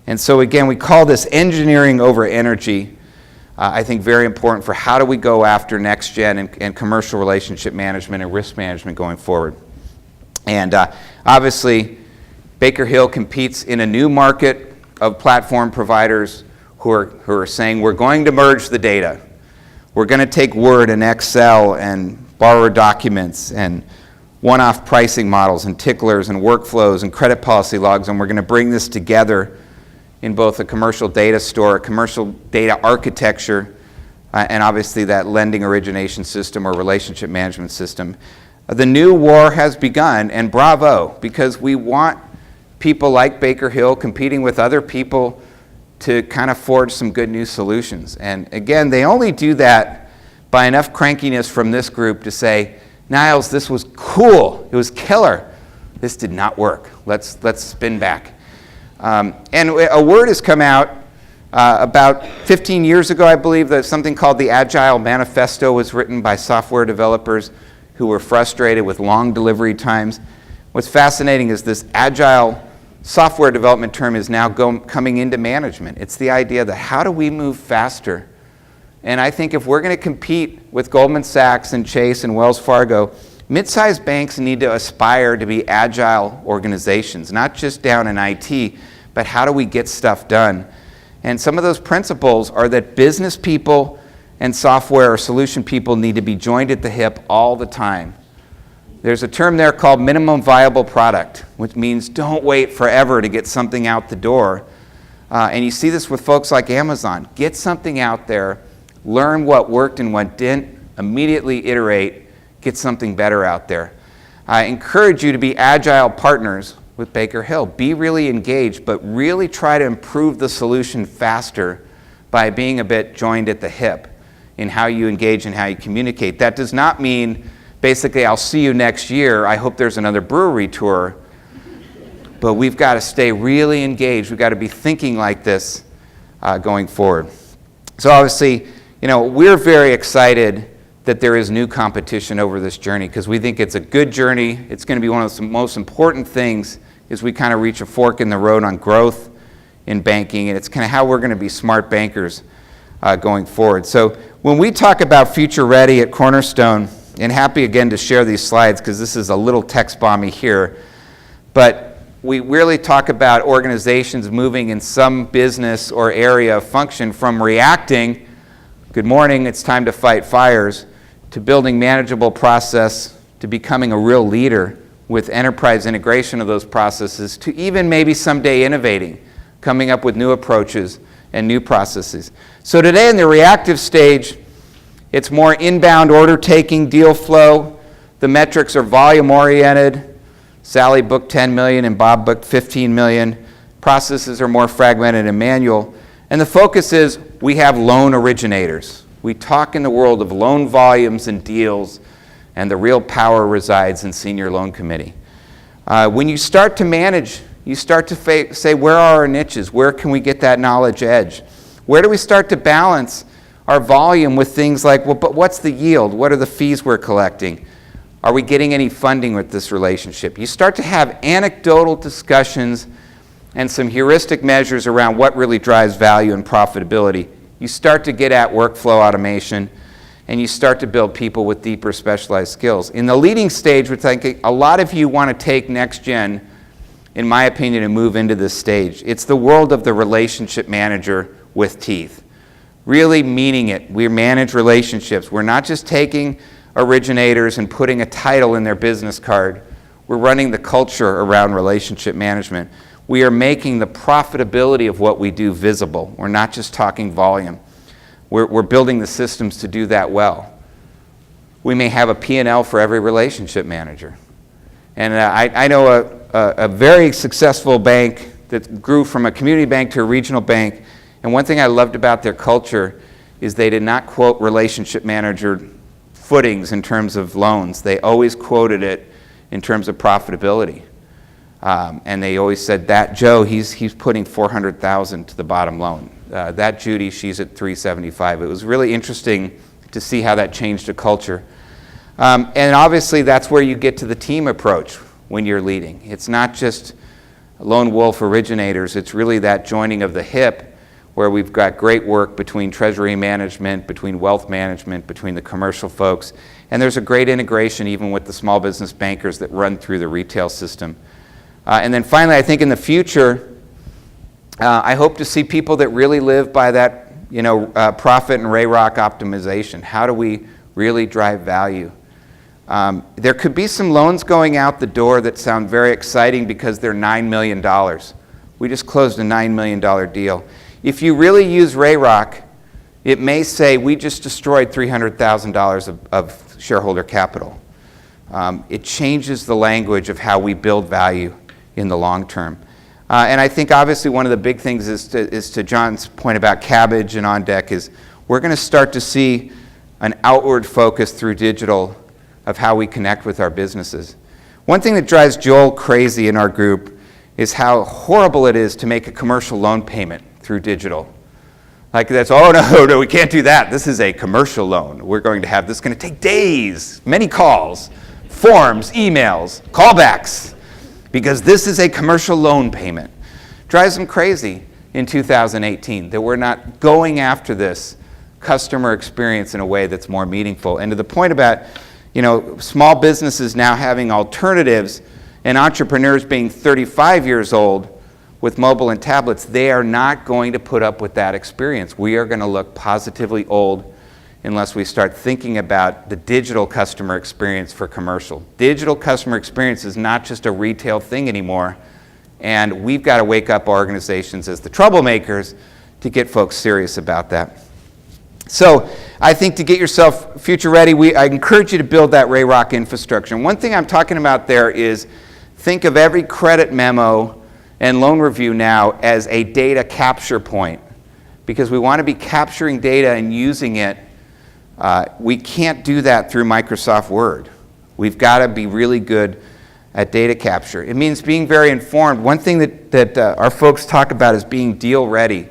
And so again, we call this engineering over energy. I think very important for how do we go after next gen and commercial relationship management and risk management going forward. And obviously, Baker Hill competes in a new market of platform providers who are saying we're going to merge the data. We're going to take Word and Excel and borrower documents and one-off pricing models and ticklers and workflows and credit policy logs, and we're going to bring this together in both a commercial data store, a commercial data architecture, and obviously that lending origination system or relationship management system. The new war has begun, and bravo, because we want people like Baker Hill competing with other people to kind of forge some good new solutions. And again, they only do that by enough crankiness from this group to say, Niles, this was cool, it was killer. This did not work. Let's spin back. And a word has come out about 15 years ago, I believe, that something called the Agile Manifesto was written by software developers who were frustrated with long delivery times. What's fascinating is this agile software development term is now coming into management. It's the idea that how do we move faster? And I think if we're going to compete with Goldman Sachs and Chase and Wells Fargo, mid-sized banks need to aspire to be agile organizations, not just down in IT, but how do we get stuff done? And some of those principles are that business people and software or solution people need to be joined at the hip all the time. There's a term there called minimum viable product, which means don't wait forever to get something out the door. And you see this with folks like Amazon. Get something out there, learn what worked and what didn't, immediately iterate, get something better out there. I encourage you to be agile partners with Baker Hill. Be really engaged, but really try to improve the solution faster by being a bit joined at the hip in how you engage and how you communicate. That does not mean basically, I'll see you next year. I hope there's another brewery tour. But we've got to stay really engaged. We've got to be thinking like this going forward. So obviously, we're very excited that there is new competition over this journey because we think it's a good journey. It's going to be one of the most important things as we kind of reach a fork in the road on growth in banking, and it's kind of how we're going to be smart bankers going forward. So when we talk about future ready at Cornerstone, and happy again to share these slides because this is a little text bomby here, but we really talk about organizations moving in some business or area of function from reacting, good morning, it's time to fight fires, to building manageable process, to becoming a real leader with enterprise integration of those processes, to even maybe someday innovating, coming up with new approaches and new processes. So today in the reactive stage, it's more inbound order taking, deal flow. The metrics are volume oriented. Sally booked 10 million and Bob booked 15 million. Processes are more fragmented and manual. And the focus is we have loan originators. We talk in the world of loan volumes and deals, and the real power resides in senior loan committee. When you start to manage, you start to say, where are our niches? Where can we get that knowledge edge? Where do we start to balance our volume with things like, well, but what's the yield? What are the fees we're collecting? Are we getting any funding with this relationship? You start to have anecdotal discussions and some heuristic measures around what really drives value and profitability. You start to get at workflow automation, and you start to build people with deeper specialized skills. In the leading stage, which I think a lot of you want to take next gen, in my opinion, and move into this stage. It's the world of the relationship manager with teeth. Really meaning it. We manage relationships. We're not just taking originators and putting a title in their business card. We're running the culture around relationship management. We are making the profitability of what we do visible. We're not just talking volume. We're building the systems to do that well. We may have a P&L for every relationship manager. And I know a very successful bank that grew from a community bank to a regional bank. And one thing I loved about their culture is they did not quote relationship manager footings in terms of loans. They always quoted it in terms of profitability. And they always said, that Joe, he's putting $400,000 to the bottom loan. That Judy, she's at $375,000. It was really interesting to see how that changed a culture. And obviously, that's where you get to the team approach when you're leading. It's not just lone wolf originators. It's really that joining of the hip where we've got great work between treasury management, between wealth management, between the commercial folks. And there's a great integration even with the small business bankers that run through the retail system. And then finally, I think in the future, I hope to see people that really live by that, profit and RAROC optimization. How do we really drive value? There could be some loans going out the door that sound very exciting because they're $9 million. We just closed a $9 million deal. If you really use RAROC, it may say we just destroyed $300,000 of shareholder capital. It changes the language of how we build value in the long term. And I think obviously one of the big things is to John's point about cabbage and on deck is we're going to start to see an outward focus through digital of how we connect with our businesses. One thing that drives Joel crazy in our group is how horrible it is to make a commercial loan payment through digital. Like that's, oh no, we can't do that. This is a commercial loan. We're going to have this going to take days, many calls, forms, emails, callbacks, because this is a commercial loan payment. Drives them crazy in 2018 that we're not going after this customer experience in a way that's more meaningful. And to the point about, small businesses now having alternatives and entrepreneurs being 35 years old with mobile and tablets, they are not going to put up with that experience. We are going to look positively old unless we start thinking about the digital customer experience for commercial. Digital customer experience is not just a retail thing anymore, and we've got to wake up organizations as the troublemakers to get folks serious about that. So I think to get yourself future ready, I encourage you to build that RAROC infrastructure. And one thing I'm talking about there is think of every credit memo and loan review now as a data capture point, because we want to be capturing data and using it. We can't do that through Microsoft Word. We've got to be really good at data capture. It means being very informed. One thing that our folks talk about is being deal ready.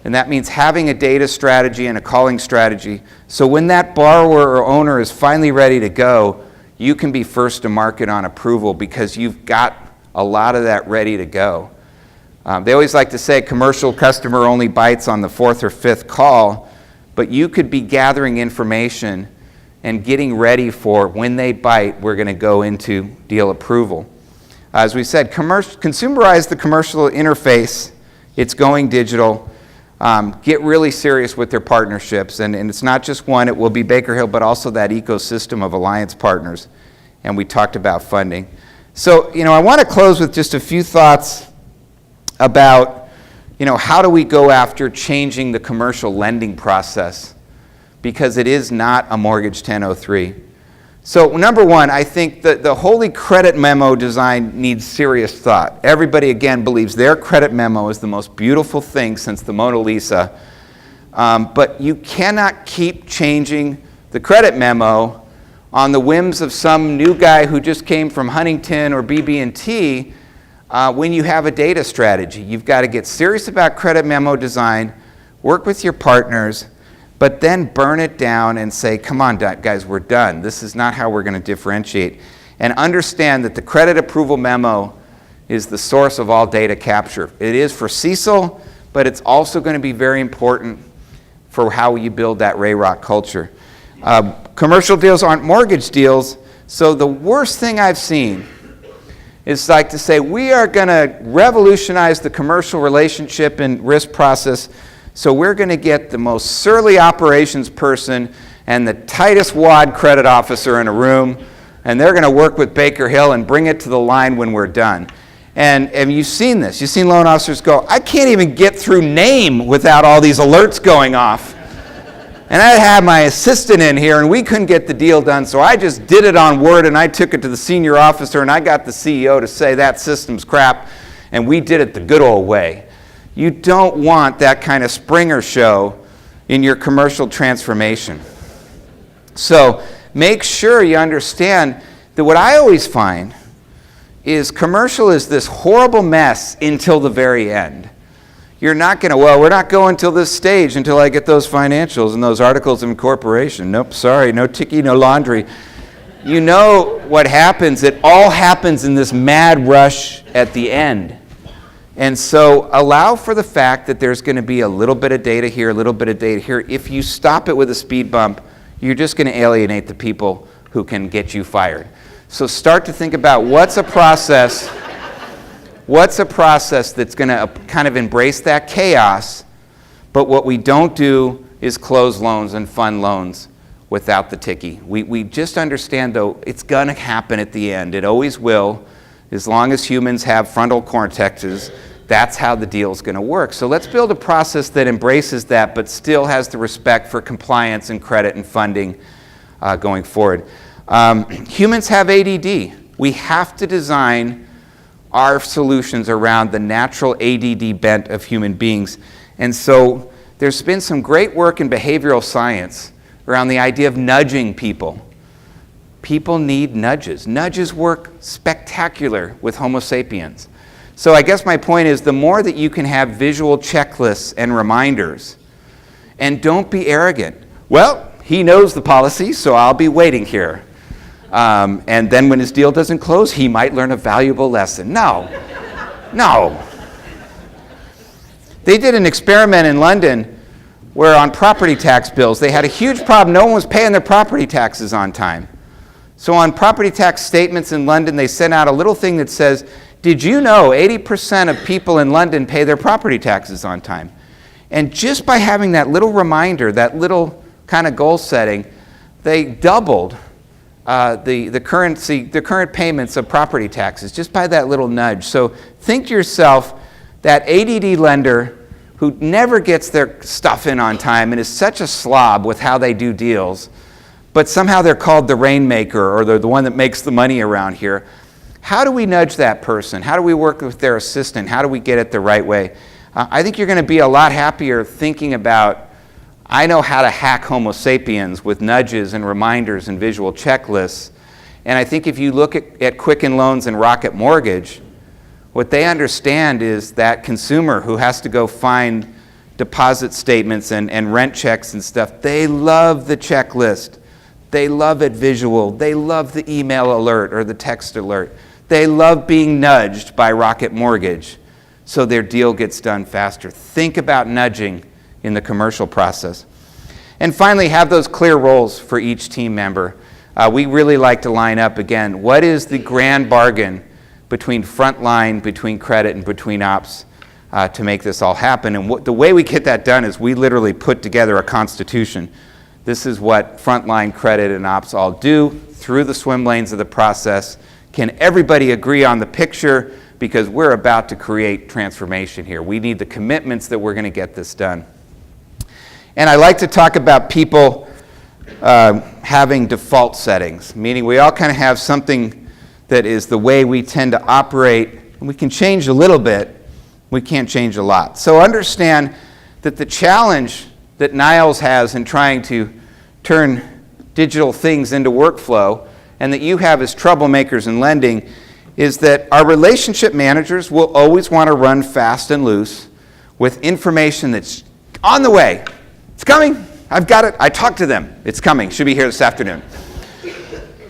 And that means having a data strategy and a calling strategy. So when that borrower or owner is finally ready to go, you can be first to market on approval because you've got a lot of that ready to go. They always like to say commercial customer only bites on the 4th or 5th call, but you could be gathering information and getting ready for when they bite, we're going to go into deal approval. As we said, consumerize the commercial interface. It's going digital. Get really serious with their partnerships, and it's not just one, it will be Baker Hill, but also that ecosystem of alliance partners, and we talked about funding. So, I want to close with just a few thoughts about, how do we go after changing the commercial lending process, because it is not a mortgage 1003. So number one, I think that the holy credit memo design needs serious thought. Everybody, again, believes their credit memo is the most beautiful thing since the Mona Lisa. But you cannot keep changing the credit memo on the whims of some new guy who just came from Huntington or BB&T when you have a data strategy. You've got to get serious about credit memo design, work with your partners, but then burn it down and say, come on, guys, we're done. This is not how we're going to differentiate. And understand that the credit approval memo is the source of all data capture. It is for CECL, but it's also going to be very important for how you build that RAROC culture. Commercial deals aren't mortgage deals, so the worst thing I've seen is like to say, we are going to revolutionize the commercial relationship and risk process. So we're going to get the most surly operations person and the tightest wad credit officer in a room, and they're going to work with Baker Hill and bring it to the line when we're done. And you've seen this. You've seen loan officers go, I can't even get through name without all these alerts going off. And I had my assistant in here, and we couldn't get the deal done, so I just did it on Word, and I took it to the senior officer, and I got the CEO to say that system's crap, and we did it the good old way. You don't want that kind of Springer show in your commercial transformation. So make sure you understand that what I always find is commercial is this horrible mess until the very end. You're not going to, well, we're not going till this stage until I get those financials and those articles of incorporation. Nope, sorry, no ticky, no laundry. You know what happens. It all happens in this mad rush at the end. And so allow for the fact that there's going to be a little bit of data here, a little bit of data here. If you stop it with a speed bump, you're just going to alienate the people who can get you fired. So start to think about what's a process that's going to kind of embrace that chaos, but what we don't do is close loans and fund loans without the ticky. We just understand, though, it's going to happen at the end. It always will. As long as humans have frontal cortexes, that's how the deal's going to work. So let's build a process that embraces that, but still has the respect for compliance and credit and funding going forward. Humans have ADD. We have to design our solutions around the natural ADD bent of human beings. And so there's been some great work in behavioral science around the idea of nudging people. People need nudges. Nudges work spectacular with Homo sapiens. So I guess my point is the more that you can have visual checklists and reminders, and don't be arrogant. Well, he knows the policy, so I'll be waiting here. And then when his deal doesn't close, he might learn a valuable lesson. No. They did an experiment in London where on property tax bills, they had a huge problem. No one was paying their property taxes on time. So on property tax statements in London, they sent out a little thing that says, did you know 80% of people in London pay their property taxes on time? And just by having that little reminder, that little kind of goal setting, they doubled the current payments of property taxes just by that little nudge. So think to yourself, that ADD lender who never gets their stuff in on time and is such a slob with how they do deals, but somehow they're called the rainmaker or they're the one that makes the money around here. How do we nudge that person? How do we work with their assistant? How do we get it the right way? I think you're going to be a lot happier thinking about, I know how to hack Homo sapiens with nudges and reminders and visual checklists. And I think if you look at Quicken Loans and Rocket Mortgage, what they understand is that consumer who has to go find deposit statements and rent checks and stuff, they love the checklist. They love it visual. They love the email alert or the text alert. They love being nudged by Rocket Mortgage so their deal gets done faster. Think about nudging in the commercial process. And finally, have those clear roles for each team member. We really like to line up, again, what is the grand bargain between frontline, between credit, and between ops to make this all happen. And the way we get that done is we literally put together a constitution. This is what frontline, credit, and ops all do through the swim lanes of the process. Can everybody agree on the picture? Because we're about to create transformation here. We need the commitments that we're going to get this done. And I like to talk about people having default settings, meaning we all kind of have something that is the way we tend to operate. We can change a little bit, we can't change a lot. So understand that the challenge that Niles has in trying to turn digital things into workflow, and that you have as troublemakers in lending, is that our relationship managers will always want to run fast and loose with information that's on the way. It's coming. I've got it. I talked to them. It's coming. Should be here this afternoon.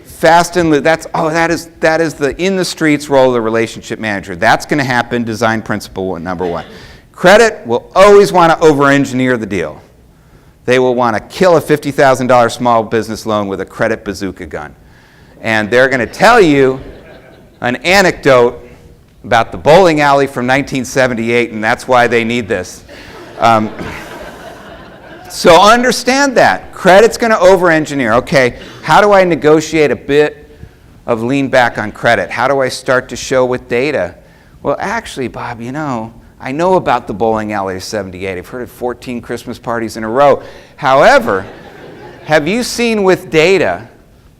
Fast and loose. That is the in the streets role of the relationship manager. That's going to happen. Design principle number one. Credit will always want to over-engineer the deal. They will want to kill a $50,000 small business loan with a credit bazooka gun. And they're going to tell you an anecdote about the bowling alley from 1978, and that's why they need this. So understand that. Credit's going to over-engineer. Okay, how do I negotiate a bit of lean back on credit? How do I start to show with data? Well, actually, Bob, I know about the bowling alley of 78. I've heard of 14 Christmas parties in a row. However, have you seen with data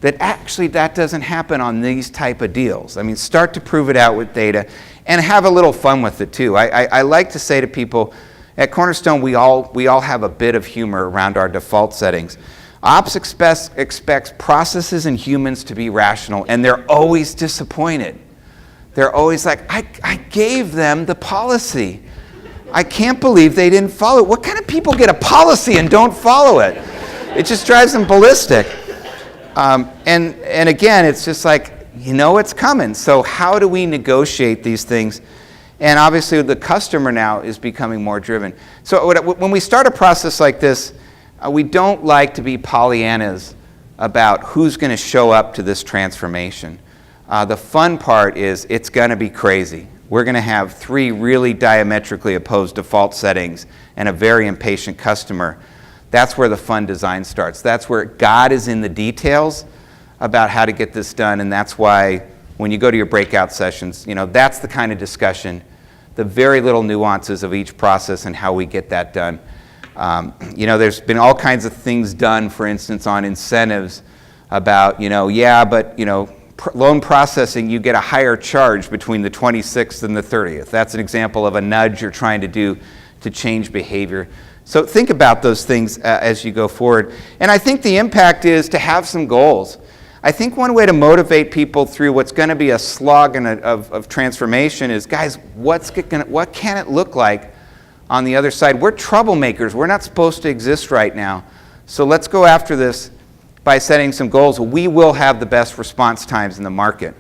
that actually that doesn't happen on these type of deals? I mean, start to prove it out with data and have a little fun with it too. I like to say to people, at Cornerstone, we all have a bit of humor around our default settings. Ops expects processes and humans to be rational, and they're always disappointed. They're always like, I gave them the policy. I can't believe they didn't follow it. What kind of people get a policy and don't follow it? It just drives them ballistic. And again, it's just like, it's coming. So how do we negotiate these things? And obviously the customer now is becoming more driven. So when we start a process like this, we don't like to be Pollyannas about who's going to show up to this transformation. The fun part is it's going to be crazy. We're going to have 3 really diametrically opposed default settings and a very impatient customer. That's where the fun design starts. That's where God is in the details about how to get this done, and that's why when you go to your breakout sessions, that's the kind of discussion, the very little nuances of each process and how we get that done. There's been all kinds of things done, for instance, on incentives about, loan processing, you get a higher charge between the 26th and the 30th. That's an example of a nudge you're trying to do to change behavior. So think about those things as you go forward. And I think the impact is to have some goals. I think one way to motivate people through what's going to be a slog of transformation is, guys, what can it look like on the other side? We're troublemakers. We're not supposed to exist right now. So let's go after this by setting some goals. We will have the best response times in the market.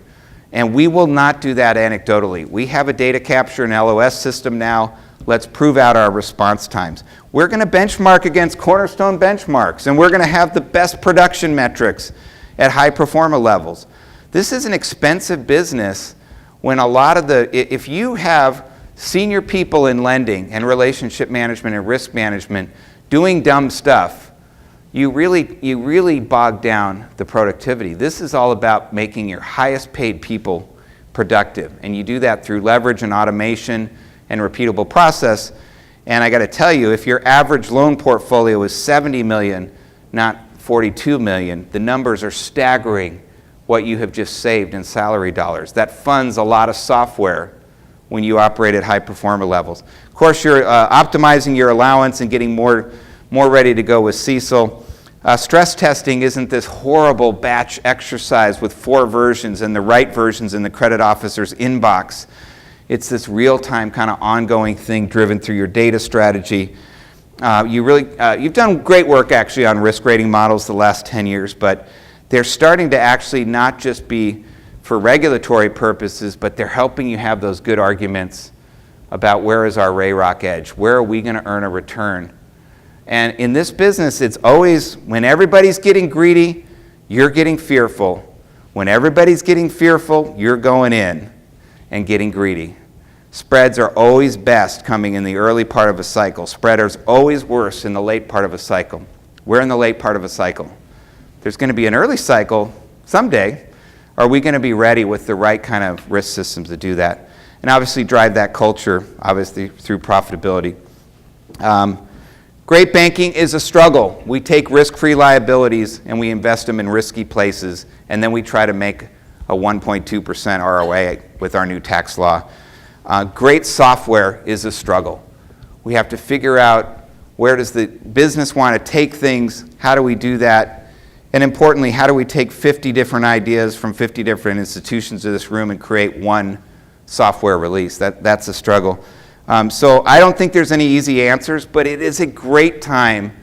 And we will not do that anecdotally. We have a data capture and LOS system now. Let's prove out our response times. We're going to benchmark against Cornerstone benchmarks, and we're going to have the best production metrics at high performer levels. This is an expensive business when if you have senior people in lending and relationship management and risk management doing dumb stuff, you really bog down the productivity. This is all about making your highest paid people productive, and you do that through leverage and automation and repeatable process. And I got to tell you, if your average loan portfolio is 70 million, not 42 million, the numbers are staggering what you have just saved in salary dollars. That funds a lot of software when you operate at high performer levels. Of course, you're optimizing your allowance and getting more ready to go with CECL. Stress testing isn't this horrible batch exercise with 4 versions and the right versions in the credit officer's inbox. It's this real-time kind of ongoing thing driven through your data strategy. You've done great work actually on risk rating models the last 10 years, but they're starting to actually not just be for regulatory purposes, but they're helping you have those good arguments about where is our RAROC edge, where are we going to earn a return. And in this business, it's always when everybody's getting greedy, you're getting fearful. When everybody's getting fearful, you're going in and getting greedy. Spreads are always best coming in the early part of a cycle. Spreaders always worse in the late part of a cycle. We're in the late part of a cycle. There's going to be an early cycle someday. Are we going to be ready with the right kind of risk systems to do that? And obviously drive that culture, obviously through profitability. Great banking is a struggle. We take risk-free liabilities and we invest them in risky places, and then we try to make a 1.2% ROA with our new tax law. Great software is a struggle. We have to figure out where does the business want to take things, how do we do that, and importantly, how do we take 50 different ideas from 50 different institutions in this room and create one software release. That's a struggle. So I don't think there's any easy answers, but it is a great time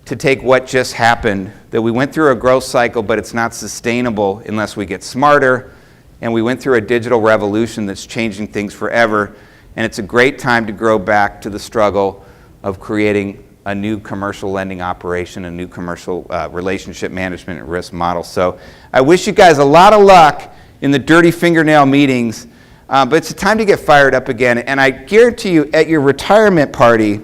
to take what just happened, that we went through a growth cycle, but it's not sustainable unless we get smarter, and we went through a digital revolution that's changing things forever, and it's a great time to grow back to the struggle of creating a new commercial lending operation, a new commercial relationship management and risk model. So I wish you guys a lot of luck in the dirty fingernail meetings. But it's a time to get fired up again, and I guarantee you at your retirement party,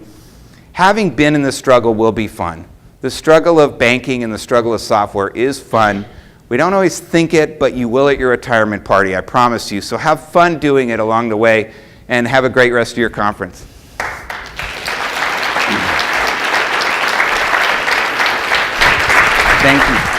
having been in the struggle will be fun. The struggle of banking and the struggle of software is fun. We don't always think it, but you will at your retirement party, I promise you. So have fun doing it along the way, and have a great rest of your conference. Thank you.